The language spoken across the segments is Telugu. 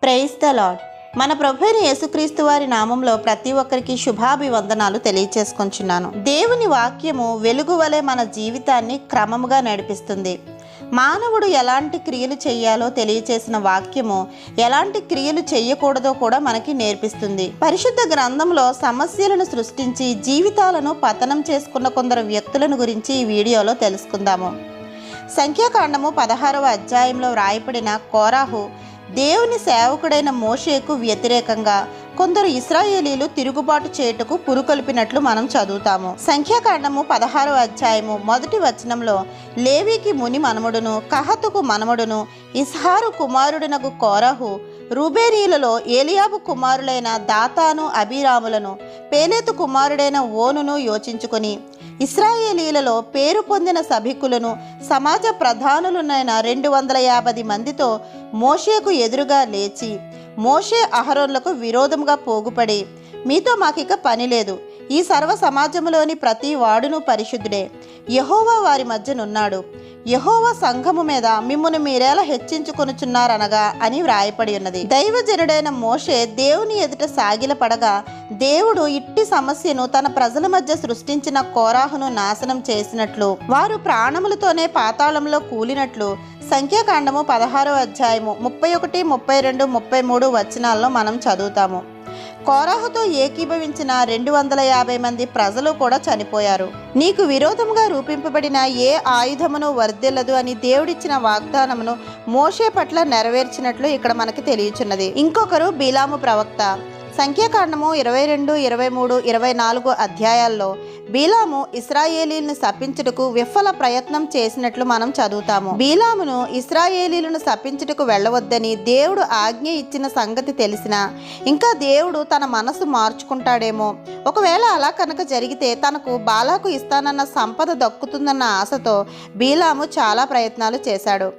Praise the lord. మన ప్రభువైన యేసుక్రీస్తు వారి నామంలో ప్రతి ఒక్కరికి శుభాభివందనాలు తెలియచేసుకొంచున్నాను. దేవుని వాక్యము వెలుగు వలె మన జీవితాన్ని క్రమముగా నడిపిస్తుంది. మానవుడు ఎలాంటి క్రియలు చేయాలో తెలియచేసిన వాక్యము ఎలాంటి క్రియలు చేయకూడదో కూడా మనకి నేర్పిస్తుంది. పరిశుద్ధ గ్రంథంలో సమస్యలను సృష్టించి జీవితాలను పతనం చేసుకున్న కొందరు వ్యక్తులను గురించి ఈ వీడియోలో తెలుసుకుందాము. సంఖ్యాకాండము 16వ అధ్యాయంలో వ్రాయబడిన కోరాహు దేవుని సేవకుడైన మోషేకు వ్యతిరేకంగా కొందరు ఇశ్రాయేలీలు తిరుగుబాటు చేయుటకు పురుకొల్పినట్లు మనం చదువుతాము. సంఖ్యాకాండము 16వ అధ్యాయము 1వ వచనంలో లేవీకి ముని మనముడును కహతుకు మనముడును ఇస్హారు కుమారుడునగు కోరాహు రూబేనీయులలో ఏలియాబు కుమారులైన దాతాను అబీరాములను పేలేతు కుమారుడైన ఓనును యోచించుకొని ఇశ్రాయేలీలలో పేరు పొందిన సభికులను సమాజ ప్రధానులనైన 250 మందితో మోషేకు ఎదురుగా లేచి మోషే అహరోన్లకు విరోధంగా పోగుపడి మీతో మాకిక పని లేదు, ఈ సర్వ సమాజములోని ప్రతి వాడును పరిశుద్ధుడే, యెహోవా వారి మధ్యనున్నాడు, యెహోవా సంఘము మీద మిమ్మును మీరేలా హెచ్చించుకొనుచున్నారనగా అని వ్రాయపడి ఉన్నది. దైవజనుడైన మోషే దేవుని ఎదుట సాగిలపడగా దేవుడు ఇట్టి సమస్యను తన ప్రజల మధ్య సృష్టించిన కోరాహును నాశనం చేసినట్లు వారు ప్రాణములతోనే పాతాళంలో కూలినట్లు సంఖ్యాకాండము 16వ అధ్యాయము 31, 32, 33 వచనాల్లో మనం చదువుతాము. కోరాహుతో ఏకీభవించిన 250 మంది ప్రజలు కూడా చనిపోయారు. నీకు విరోధంగా రూపింపబడిన ఏ ఆయుధమును వర్ధిల్లదు అని దేవుడిచ్చిన వాగ్దానమును మోషే పట్ల నెరవేర్చినట్లు ఇక్కడ మనకి తెలియచున్నది. ఇంకొకరు బిలాము ప్రవక్త. సంఖ్యాకాండము 22, 23, 24 అధ్యాయాల్లో బీలాము ఇశ్రాయేలీలను శపించుటకు విఫల ప్రయత్నం చేసినట్లు మనం చదువుతాము. బీలామును ఇశ్రాయేలీలను శపించుటకు వెళ్ళవద్దని దేవుడు ఆజ్ఞ ఇచ్చిన సంగతి తెలిసినా ఇంకా దేవుడు తన మనసు మార్చుకుంటాడేమో, ఒకవేళ అలా కనుక జరిగితే తనకు బాలాకు ఇస్తానన్న సంపద దక్కుతుందన్న ఆశతో బీలాము చాలా ప్రయత్నాలు చేశాడు.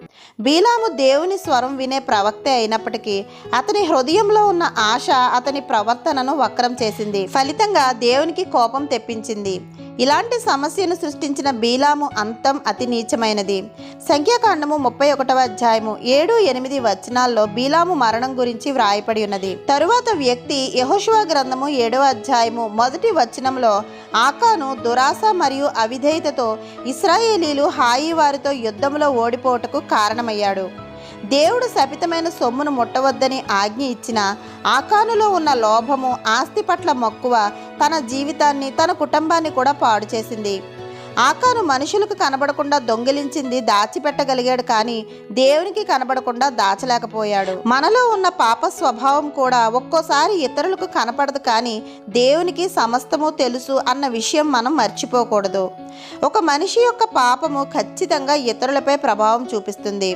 బీలాము దేవుని స్వరం వినే ప్రవక్తే అయినప్పటికీ అతని హృదయంలో ఉన్న ఆశ అతని ప్రవర్తనను వక్రం చేసింది. ఫలితంగా దేవునికి కోపం తెప్పించింది. ఇలాంటి సమస్యను సృష్టించిన బీలాము అంతం అతి నీచమైనది. సంఖ్యాకాండము 31వ అధ్యాయము 7, 8 వచనాల్లో బీలాము మరణం గురించి వ్రాయపడి ఉన్నది. తరువాత వ్యక్తి యెహోషువ గ్రంథము 7వ అధ్యాయము 1వ వచనంలో ఆకాను దురాశ మరియు అవిధేయతతో ఇశ్రాయేలీలు హాయి వారితో యుద్ధంలో ఓడిపోవటకు కారణమయ్యాడు. దేవుడు శపితమైన సొమ్మును ముట్టవద్దని ఆజ్ఞ ఇచ్చిన ఆకానులో ఉన్న లోభము, ఆస్తి పట్ల మక్కువ తన జీవితాన్ని తన కుటుంబాన్ని కూడా పాడు చేసింది. ఆకాను మనుషులకు కనబడకుండా దొంగిలించింది దాచిపెట్టగలిగాడు, కానీ దేవునికి కనబడకుండా దాచలేకపోయాడు. మనలో ఉన్న పాప స్వభావం కూడా ఒక్కోసారి ఇతరులకు కనపడదు, కానీ దేవునికి సమస్తము తెలుసు అన్న విషయం మనం మర్చిపోకూడదు. ఒక మనిషి యొక్క పాపము ఖచ్చితంగా ఇతరులపై ప్రభావం చూపిస్తుంది.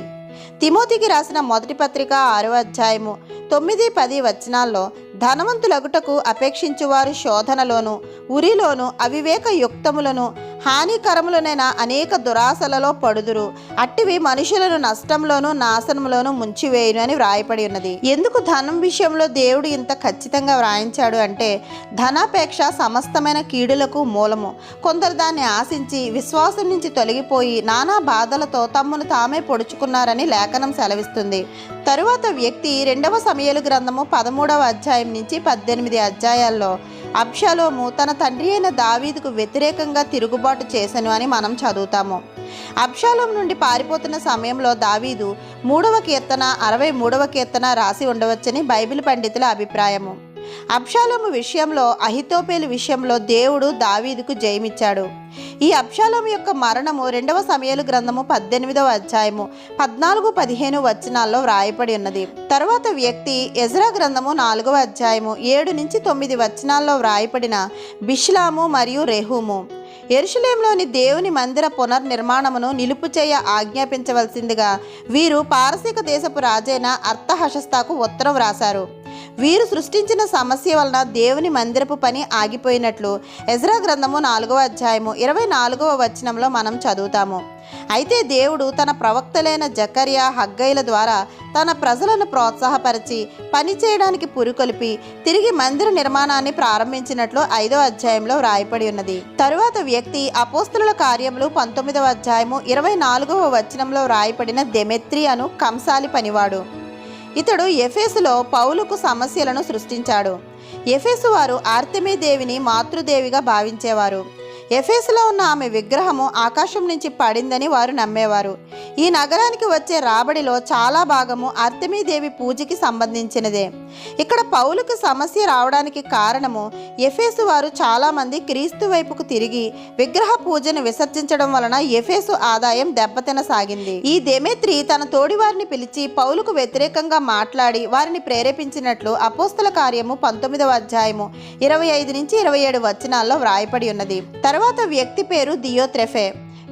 తిమోతికి రాసిన మొదటి పత్రిక 6వ అధ్యాయము 9, 10 వచనాల్లో ధనవంతులగుటకు అపేక్షించువారు శోధనలోను ఉరిలోను అవివేక యుక్తములను హానికరములనైన అనేక దురాశలలో పడుదురు, అట్టివి మనుషులను నష్టంలోను నాశనంలోను ముంచివేయును అని వ్రాయపడి ఉన్నది. ఎందుకు ధనం విషయంలో దేవుడు ఇంత ఖచ్చితంగా వ్రాయించాడు అంటే ధనాపేక్ష సమస్తమైన కీడులకు మూలము. కొందరు దాన్ని ఆశించి విశ్వాసం నుంచి తొలగిపోయి నానా బాధలతో తమ్మును తామే పొడుచుకున్నారని లేఖనం సెలవిస్తుంది. తరువాత వ్యక్తి 2వ సమూయేలు గ్రంథము 13వ అధ్యాయం నుంచి 18 అధ్యాయాల్లో అబ్షాలోము తన తండ్రి అయిన దావీదుకు వ్యతిరేకంగా తిరుగుబాటు చేసెను అని మనం చదువుతాము. అబ్షాలోము నుండి పారిపోతున్న సమయంలో దావీదు 3వ కీర్తన 63వ కీర్తన రాసి ఉండవచ్చని బైబిల్ పండితుల అభిప్రాయము. అబ్షాలోము విషయంలో అహితోపేలు విషయంలో దేవుడు దావీదుకు జయమిచ్చాడు. ఈ అబ్షాలోము యొక్క మరణము 2వ సమూయేలు గ్రంథము 18వ అధ్యాయము 14, 15 వచనాల్లో వ్రాయపడి ఉన్నది. తరువాత వ్యక్తి ఎజ్రా గ్రంథము 4వ అధ్యాయము 7 నుంచి 9 వచనాల్లో వ్రాయపడిన బిష్లాము మరియు రెహూము యెరూషలేములోని దేవుని మందిర పునర్నిర్మాణమును నిలుపు చేయ ఆజ్ఞాపించవలసిందిగా వీరు పారసీక దేశపు రాజైన అర్తహషస్తాకు ఉత్తరం రాశారు. వీరు సృష్టించిన సమస్య వలన దేవుని మందిరపు పని ఆగిపోయినట్లు ఎజ్రా గ్రంథము 4వ అధ్యాయము 24వ వచనంలో మనం చదువుతాము. అయితే దేవుడు తన ప్రవక్తలైన జకర్యా, హగ్గయిల ద్వారా తన ప్రజలను ప్రోత్సాహపరిచి పని చేయడానికి పురికొల్పి తిరిగి మందిర నిర్మాణాన్ని ప్రారంభించినట్లు 5వ అధ్యాయంలో వ్రాయపడి ఉన్నది. తరువాత వ్యక్తి అపోస్తలుల కార్యములు 19వ అధ్యాయము 24వ వచనంలో వ్రాయపడిన దెమెత్రి అను కంసాలి పనివాడు. ఇతడు ఎఫెసులో పౌలుకు సమస్యలను సృష్టించాడు. ఎఫెసు వారు ఆర్తెమీ దేవిని మాతృదేవిగా భావించేవారు. ఎఫెసులో ఉన్న ఆమె విగ్రహము ఆకాశం నుంచి పడిందని వారు నమ్మేవారు. ఈ నగరానికి వచ్చే రాబడిలో చాలా భాగము ఆర్తెమీ దేవి పూజకి సంబంధించినదే. ఇక్కడ పౌలుకు సమస్య రావడానికి కారణము ఎఫెసు వారు చాలామంది క్రీస్తు వైపుకు తిరిగి విగ్రహ పూజను విసర్జించడం వలన ఎఫెసు ఆదాయం దెబ్బతినసాగింది. ఈ దెమెత్రి తన తోడివారిని పిలిచి పౌలుకు వ్యతిరేకంగా మాట్లాడి వారిని ప్రేరేపించినట్లు అపోస్తల కార్యము 19వ అధ్యాయము 25 నుంచి 27 వచనాల్లో వ్రాయపడి ఉన్నది. తర్వాత వ్యక్తి పేరు దియోత్రెఫే.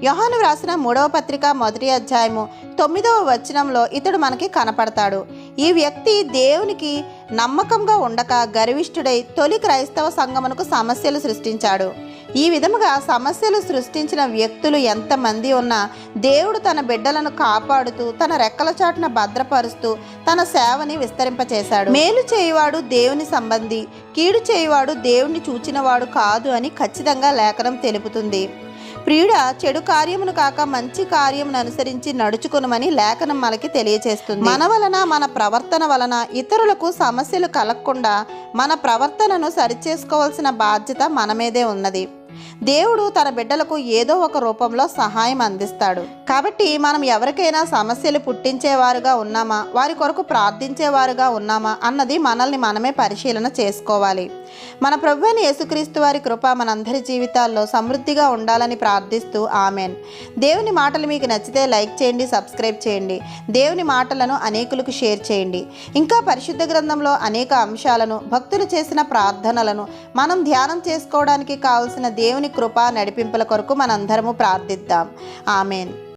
యోహాను వ్రాసిన 3వ పత్రిక 1వ అధ్యాయము 9వ వచనంలో ఇతడు మనకి కనపడతాడు. ఈ వ్యక్తి దేవునికి నమ్మకంగా ఉండక గర్విష్ఠుడై తొలి క్రైస్తవ సంఘమునకు సమస్యలు సృష్టించాడు. ఈ విధముగా సమస్యలు సృష్టించిన వ్యక్తులు ఎంతమంది ఉన్నా దేవుడు తన బిడ్డలను కాపాడుతూ తన రెక్కల చాటున భద్రపరుస్తూ తన సేవని విస్తరింపచేశాడు. మేలు చేయువాడు దేవుని సంబంధి, కీడు చేయువాడు దేవుణ్ణి చూచినవాడు కాదు అని ఖచ్చితంగా లేఖనం తెలుపుతుంది. ప్రియుడా, చెడు కార్యమును కాక మంచి కార్యమును అనుసరించి నడుచుకునమని లేఖనం మనకి తెలియచేస్తుంది. మన వలన, మన ప్రవర్తన వలన ఇతరులకు సమస్యలు కలగకుండా మన ప్రవర్తనను సరిచేసుకోవాల్సిన బాధ్యత మన మీదే ఉన్నది. దేవుడు తన బిడ్డలకు ఏదో ఒక రూపంలో సహాయం అందిస్తాడు. కాబట్టి మనం ఎవరికైనా సమస్యలు పుట్టించేవారుగా ఉన్నామా, వారి కొరకు ప్రార్థించేవారుగా ఉన్నామా అన్నది మనల్ని మనమే పరిశీలన చేసుకోవాలి. మన ప్రభువైన యేసుక్రీస్తు వారి కృప మనందరి జీవితాల్లో సమృద్ధిగా ఉండాలని ప్రార్థిస్తూ ఆమెన్. దేవుని మాటలు మీకు నచ్చితే లైక్ చేయండి, సబ్స్క్రైబ్ చేయండి. దేవుని మాటలను అనేకులకు షేర్ చేయండి. ఇంకా పరిశుద్ధ గ్రంథంలో అనేక అంశాలను, భక్తులు చేసిన ప్రార్థనలను మనం ధ్యానం చేసుకోవడానికి కావలసిన దేవుని కృప నడిపింపుల కొరకు మనందరము ప్రార్థిద్దాం. ఆమెన్.